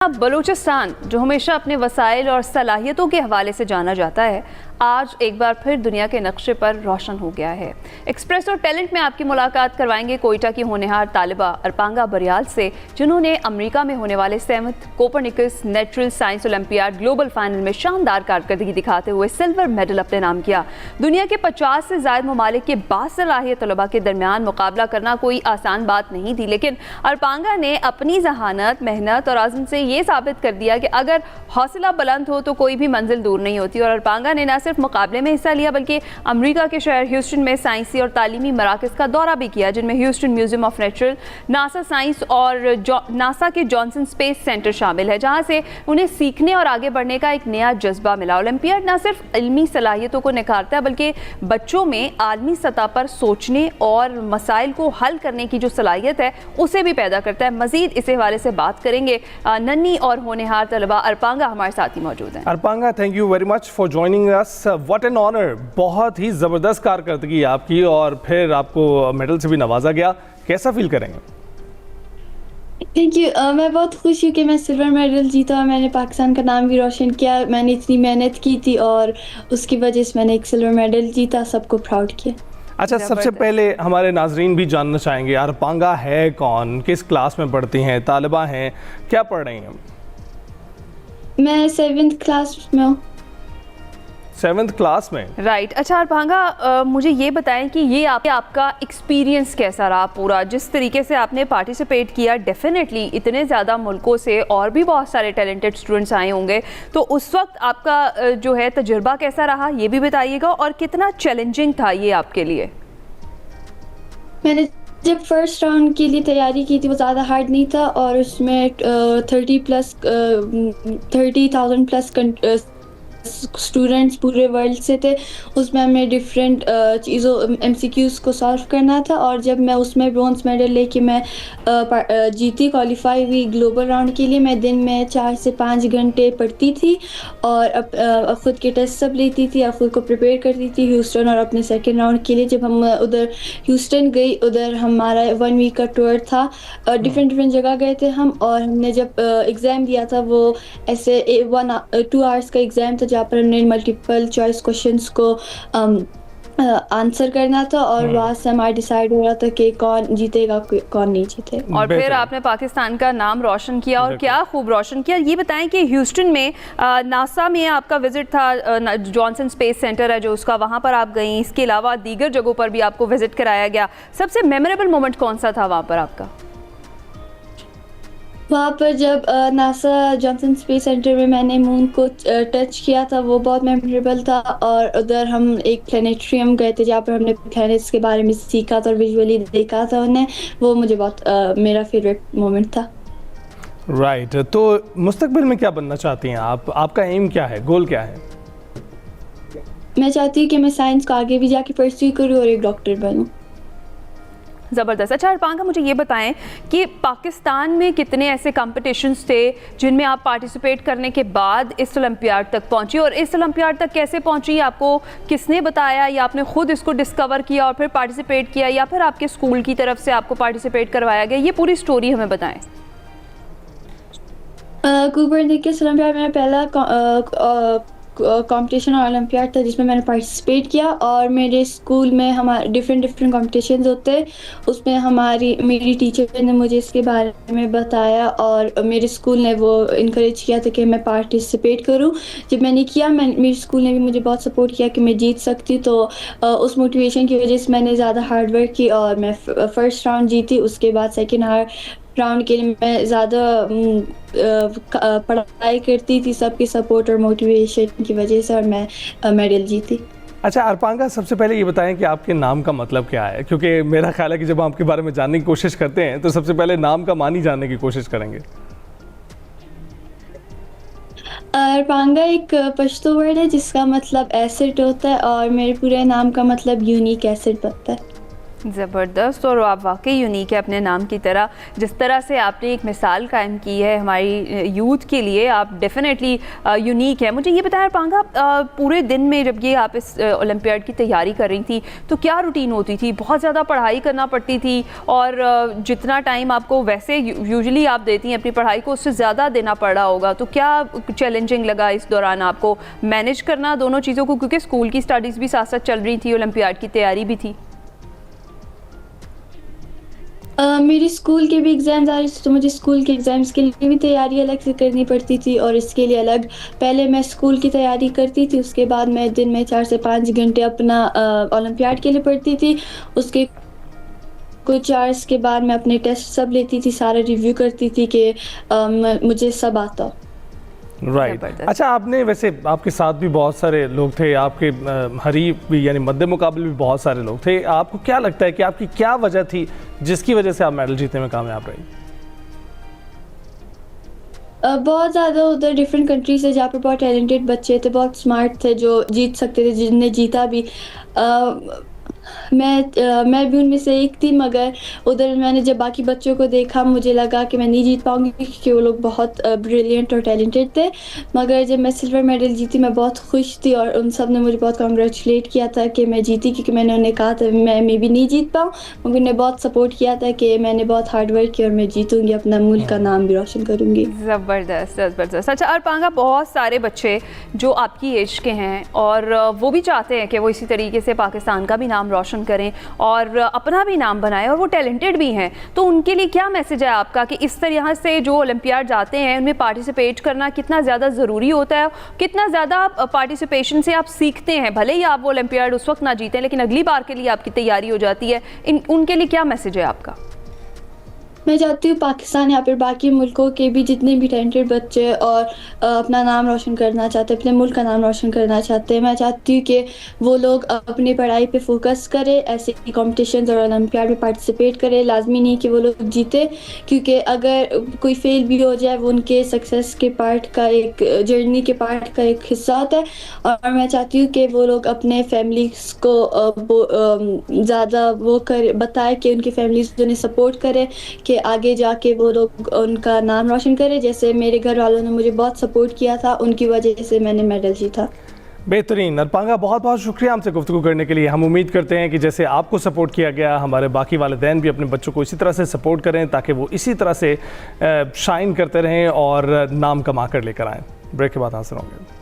बलूचिस्तान, जो हमेशा अपने वसाइल और सलाहियतों के हवाले से जाना जाता है, आज एक बार फिर दुनिया के नक्शे पर रोशन हो गया है। एक्सप्रेस और टैलेंट में आपकी मुलाकात करवाएंगे कोयटा की होनहार तालिबा अरपांगा बरियाल से, जिन्होंने अमेरिका में होने वाले 7th Copernicus natural science olympiad global final में शानदार कारकर्दगी दिखाते हुए सिल्वर मेडल अपने नाम किया। दुनिया के 50 से ज़ायद ममालिक के बासलाहियत तलबा के दरमियान मुकाबला करना कोई आसान बात नहीं थी, लेकिन अरपांगा ने अपनी जहानत, मेहनत और आज़म से ये साबित कर दिया कि अगर हौसला बुलंद हो तो कोई भी मंजिल दूर नहीं होती। और अरपांगा ने न सिर्फ मुकाबले में हिस्सा लिया बल्कि अमेरिका के शहर ह्यूस्टन में साइंसी और तालीमी मराकज़ का दौरा भी किया, जिनमें Houston museum of natural, NASA science और नासा के जॉनसन स्पेस सेंटर शामिल है, जहाँ से उन्हें सीखने और आगे बढ़ने का एक नया जज्बा मिला। ओलंपियाड न सिर्फ इल्मी सलाहियतों को निखारता है बल्कि बच्चों में आलमी सतह पर सोचने और मसाइल को हल करने की जो सलाहियत है उसे भी पैदा करता है। मजीद इस हवाले से बात करेंगे। नन्ही और होनहार तलबा अरपांगा हमारे साथ ही मौजूद हैं। अरपांगा, thank you very much for joining us. What an honour. बहुत ही ज़बरदस्त कारकर्दगी आपकी और फिर आपको मेडल से भी नवाजा गया, कैसा फील करेंगे? Thank you. मैं बहुत खुश हूँ कि मैं सिल्वर मेडल जीता और मैंने पाकिस्तान का नाम भी रोशन किया। मैंने इतनी मेहनत की थी और उसकी वजह से मैंने एक सिल्वर मेडल जीता, सबको प्राउड किया। अच्छा, सबसे पहले हमारे नाजरीन भी जानना चाहेंगे अरपांगा है कौन, किस क्लास में पढ़ती हैं, तालिबा हैं, क्या पढ़ रही हैं? मैं 7th क्लास में हूँ। 7th क्लास में, राइट। अच्छा अरपांगा, मुझे ये बताएं कि ये आपका एक्सपीरियंस कैसा रहा पूरा, जिस तरीके से आपने पार्टिसिपेट किया। डेफिनेटली इतने ज़्यादा मुल्कों से और भी बहुत सारे टैलेंटेड स्टूडेंट्स आए होंगे, तो उस वक्त आपका जो है तजुर्बा कैसा रहा ये भी बताइएगा, और कितना चैलेंजिंग था ये आपके लिए? मैंने जब फर्स्ट राउंड के लिए तैयारी की थी वो ज़्यादा हार्ड नहीं था और उसमें 30,000 प्लस स्टूडेंट्स पूरे वर्ल्ड से थे। उसमें हमें डिफरेंट चीज़ों MCQs को सॉल्व करना था और जब मैं उसमें ब्रॉन्ज मेडल लेके मैं जीती, क्वालिफाई हुई ग्लोबल राउंड के लिए। मैं दिन में 4 से 5 घंटे पढ़ती थी और ख़ुद के टेस्ट सब लेती थी और ख़ुद को प्रिपेयर करती थी ह्यूस्टन और अपने सेकेंड राउंड के लिए। जब हम उधर ह्यूस्टन गई, उधर हमारा 1 वीक का टूर था, डिफरेंट जगह गए थे हम, और हमने जब एग्ज़ाम दिया था वो ऐसे 2 आवर्स का एग्ज़ाम था जहाँ पर हमने मल्टीपल चॉइस क्वेश्चंस को आंसर करना था और वहाँ से हमारा डिसाइड हो रहा था कि कौन जीतेगा कौन नहीं जीते। और फिर आपने पाकिस्तान का नाम रोशन किया और क्या खूब रोशन किया। ये बताएं कि ह्यूस्टन में नासा में आपका विजिट था, जॉनसन स्पेस सेंटर है जो उसका, वहाँ पर आप गई। इसके अलावा दीगर जगहों पर भी आपको विजिट कराया गया। सबसे मेमोरेबल मोमेंट कौन सा था वहाँ पर आपका? वहाँ पर जब नासा जॉनसन स्पेस सेंटर में मैंने मून को टच किया था वो बहुत मेमोरेबल था। और उधर हम एक प्लानिटेरियम गए थे जहाँ पर हमने प्लैनेट्स के बारे में सीखा था और विजुअली देखा था उन्हें। वो मुझे बहुत मेरा फेवरेट मोमेंट था। राइट। तो मुस्तकबिल में क्या बनना चाहती हैं आप? आपका एम क्या है, गोल क्या है? मैं चाहती हूँ कि मैं साइंस को आगे भी जाके परस्यू करूँ और एक डॉक्टर बनूँ। ज़बरदस्त। अच्छा अरपांगा, मुझे ये बताएं कि पाकिस्तान में कितने ऐसे कॉम्पिटिशन्स थे जिनमें आप पार्टिसिपेट करने के बाद इस ओलंपियाड तक पहुंची, और इस ओलंपियाड तक कैसे पहुंची? आपको किसने बताया, या आपने खुद इसको डिस्कवर किया और फिर पार्टिसिपेट किया, या फिर आपके स्कूल की तरफ से आपको पार्टिसिपेट करवाया गया? ये पूरी स्टोरी हमें बताएं। कोपरनिकस ओलंपियाड मेरा पहला कंपटीशन और ओलंपियाड था जिसमें मैंने पार्टिसिपेट किया। और मेरे स्कूल में हमारे डिफरेंट कंपटीशंस होते हैं, उसमें मेरी टीचर ने मुझे इसके बारे में बताया और मेरे स्कूल ने वो इनकरेज किया था कि मैं पार्टिसिपेट करूं। जब मैंने किया, मेरे स्कूल ने भी मुझे बहुत सपोर्ट किया कि मैं जीत सकती। तो उस मोटिवेशन की वजह से मैंने ज़्यादा हार्ड वर्क की और मैं फर्स्ट राउंड जीती। उसके बाद सेकेंड राउंड के लिए मैं ज़्यादा पढ़ाई करती थी, सबकी सपोर्ट और मोटिवेशन की वजह से, और मैं मेडल जीती। अच्छा अरपांगा, सबसे पहले ये बताएं कि आपके नाम का मतलब क्या है, क्योंकि मेरा ख्याल है कि जब हम आपके बारे में जानने की कोशिश करते हैं तो सबसे पहले नाम का मानी जानने की कोशिश करेंगे। अरपांगा एक पश्तो वर्ड है जिसका मतलब एसिड होता है और मेरे पूरे नाम का मतलब यूनिक एसिड बनता है। ज़बरदस्त, और आप वाकई यूनिक है अपने नाम की तरह। जिस तरह से आपने एक मिसाल कायम की है हमारी यूथ के लिए, आप डेफिनेटली यूनिक है। मुझे ये बताया पांगा, पूरे दिन में जब ये आप इस ओलंपियाड की तैयारी कर रही थी तो क्या रूटीन होती थी? बहुत ज़्यादा पढ़ाई करना पड़ती थी, और जितना टाइम आपको वैसे यूजुअली आप देती हैं अपनी पढ़ाई को, उससे ज़्यादा देना पड़ रहा होगा, तो क्या चैलेंजिंग लगा इस दौरान आपको मैनेज करना दोनों चीज़ों को, क्योंकि स्कूल की स्टडीज़ भी साथ साथ चल रही थी, ओलंपियाड की तैयारी भी थी? मेरी स्कूल के भी एग्ज़ाम्स आ रहे थे, तो मुझे स्कूल के एग्ज़ाम्स के लिए भी तैयारी अलग से करनी पड़ती थी, और इसके लिए अलग पहले मैं स्कूल की तैयारी करती थी, उसके बाद मैं दिन में 4 से 5 घंटे अपना ओलंपियाड के लिए पढ़ती थी। उसके कुछ आवर्स के बाद मैं अपने टेस्ट सब लेती थी, सारा रिव्यू करती थी कि मुझे सब आता। राइट। ज़बरदस्त। अच्छा, आपने वैसे आपके साथ भी बहुत सारे लोग थे, आपके हरीफ भी यानी मद्दे मुकाबले भी बहुत सारे लोग थे। आपको क्या लगता है कि आपकी क्या वजह थी जिसकी वजह से आप मेडल जीतने में कामयाब रही? बहुत ज़्यादा उधर डिफरेंट कंट्री से जहाँ पे बहुत टैलेंटेड बच्चे थे, बहुत स्मार्ट थे जो जीत सकते थे, जिनने जीता भी। मैं भी उनमें से एक थी, मगर उधर मैंने जब बाकी बच्चों को देखा मुझे लगा कि मैं नहीं जीत पाऊँगी, क्योंकि वो लोग बहुत ब्रिलियंट और टैलेंटेड थे। मगर जब मैं सिल्वर मेडल जीती मैं बहुत खुश थी, और उन सब ने मुझे बहुत कांग्रेचुलेट किया था कि मैं जीती, क्योंकि मैंने उन्हें कहा था मैं मे भी नहीं जीत पाऊँ, मगर उन्हें बहुत सपोर्ट किया था कि मैंने बहुत हार्ड वर्क किया और मैं जीतूँगी, अपना मुल्क का नाम भी रोशन करूँगी। ज़बरदस्त ज़बरदस्त। अच्छा अरपांगा, बहुत सारे बच्चे जो आपकी एज के हैं और वो भी चाहते हैं कि वो इसी तरीके से पाकिस्तान का भी नाम रोशन करें और अपना भी नाम बनाएं, और वो टैलेंटेड भी हैं, तो उनके लिए क्या मैसेज है आपका कि इस तरह से जो ओलंपियाड जाते हैं उनमें पार्टिसिपेट करना कितना ज़्यादा ज़रूरी होता है, कितना ज़्यादा पार्टिसिपेशन से आप सीखते हैं? भले ही आप वो ओलंपियाड उस वक्त ना जीतें, लेकिन अगली बार के लिए आपकी तैयारी हो जाती है। उनके लिए क्या मैसेज है आपका? मैं चाहती हूँ पाकिस्तान या फिर बाकी मुल्कों के भी जितने भी टैलेंटेड बच्चे और अपना नाम रोशन करना चाहते हैं, अपने मुल्क का नाम रोशन करना चाहते हैं, मैं चाहती हूँ कि वो लोग अपनी पढ़ाई पे फोकस करें, ऐसे कॉम्पिटिशन्स और ओलंपियाड में पार्टिसिपेट करें। लाजमी नहीं कि वो लोग जीते, क्योंकि अगर कोई फेल भी हो जाए वो उनके सक्सेस के पार्ट का एक जर्नी के पार्ट का एक हिस्सा होता है। और मैं चाहती हूँ कि वो लोग अपने फैमिलीज़ को ज़्यादा वो कर बताए कि उनकी फैमिलीज़ उन्हें सपोर्ट करें कि आगे जाके वो लोग उनका नाम रोशन करें। जैसे मेरे घर वालों ने मुझे बहुत सपोर्ट किया था, उनकी वजह से मैंने मेडल जीता। बेहतरीन। अरपांगा, बहुत बहुत शुक्रिया हमसे गुफ्तगू करने के लिए। हम उम्मीद करते हैं कि जैसे आपको सपोर्ट किया गया, हमारे बाकी वालिदैन भी अपने बच्चों को इसी तरह से सपोर्ट करें ताकि वो इसी तरह से शाइन करते रहें और नाम कमा कर लेकर आएँ। ब्रेक के बाद हाजिर होंगे।